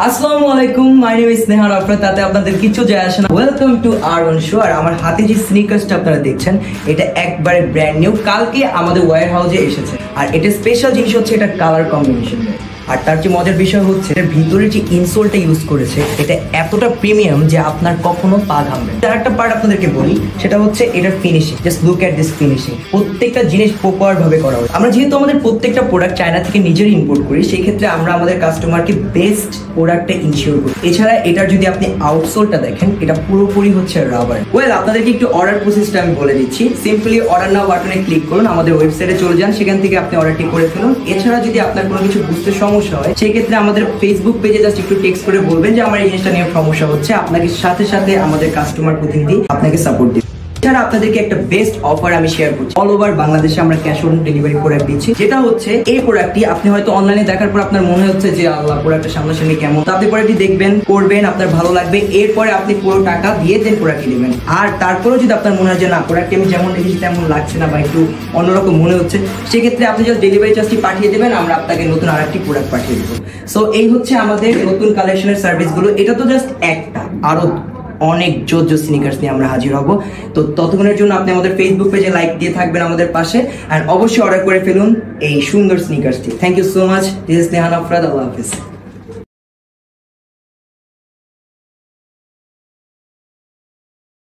আসসালামু আলাইকুম, my name is Sneha আফরাদ। তাতে আপনাদের কিছু যায় আসে না। Welcome to R1 show. আর আমার হাতে যে স্নিকার্সটা আপনারা দেখছেন, এটা একবারে ব্র্যান্ড নিউ, কালকে আমাদের ওয়্যার হাউসে এসেছে। আর এটা স্পেশাল জিনিস হচ্ছে এটা কালার কম্বিনেশন। আর তার যে মজার বিষয় হচ্ছে এর ভিতরে যে ইনসোলটা ইউজ করেছে এটা এতটা প্রিমিয়াম যে আপনার কখনো পা ঘামবে। তার একটা পার্ট আপনাদেরকে বলি, সেটা হচ্ছে এটার finishing. Just look at this finishing. প্রত্যেকটা জিনিস প্রপার ভাবে করা হয়। আমরা যেহেতু আমাদের প্রত্যেকটা প্রোডাক্ট চায়না থেকে নিজের ইম্পোর্ট করি, সেই ক্ষেত্রে আমরা আমাদের কাস্টমারকে বেস্ট প্রোডাক্টটা ইনশিওর করি। এছাড়া এটার যদি আপনি আউটসোলটা দেখেন, এটা পুরোপুরি হচ্ছে রাবার। ওয়েল, আপনাদেরকে একটু অর্ডার প্রসেসটা আমি বলে দিচ্ছি। সিম্পলি অর্ডার নাও বাটনে ক্লিক করুন, আমাদের ওয়েবসাইটে চলে যান, সেখান থেকে আপনি অর্ডারটি করে ফেলুন। এছাড়া যদি আপনার কোনো কিছু বুঝতে সমস্যা হয়, সেই ক্ষেত্রে আমাদের ফেসবুক পেজে জাস্ট একটু টেক্সট করে বলবেন যে আমার এই জিনিসটা নিয়ে সমস্যা হচ্ছে, আপনাকে সাথে সাথে আমাদের কাস্টমার প্রতিনিধি আপনাকে সাপোর্ট দিবে। এছাড়া আপনাদেরকে একটা বেস্ট অফার আমি শেয়ার করছি। অল ওভার বাংলাদেশে আমরা ক্যাশ অন ডেলিভারি প্রোডাক্ট দিচ্ছি, যেটা হচ্ছে এই প্রোডাক্টটি আপনি হয়তো অনলাইনে দেখার পর আপনার মনে হচ্ছে যে আল্লাহ প্রোডাক্টের সামনাসামনি কেমন, আপনি প্রোডাক্টটি দেখবেন, করবেন, আপনার ভালো লাগবে, এরপরে আপনি পুরো টাকা দিয়ে দেন প্রোডাক্টটি নেবেন। আর তারপরেও যদি আপনার মনে হয় যে না, প্রোডাক্টটি আমি যেমন দেখেছি তেমন লাগছে না বা একটু অন্যরকম মনে হচ্ছে, সেক্ষেত্রে আপনি জাস্ট ডেলিভারি চার্জটি পাঠিয়ে দেবেন, আমরা আপনাকে নতুন আরেকটি প্রোডাক্ট পাঠিয়ে দেবো। সো এই হচ্ছে আমাদের নতুন কালেকশনের সার্ভিসগুলো। এটা তো জাস্ট একটা, আরো অনেক জোর স্নিকার্স নিয়ে আমরা হাজির হব। তো ততক্ষণের জন্য আপনি আমাদের ফেসবুক পেজে লাইক দিয়ে থাকবেন আমাদের পাশে, আর অবশ্যই অর্ডার করে ফেলুন এই সুন্দর স্নিকার্সটি। Thank you so much. This is Sneha Afrad. আল্লাহ হাফেজ।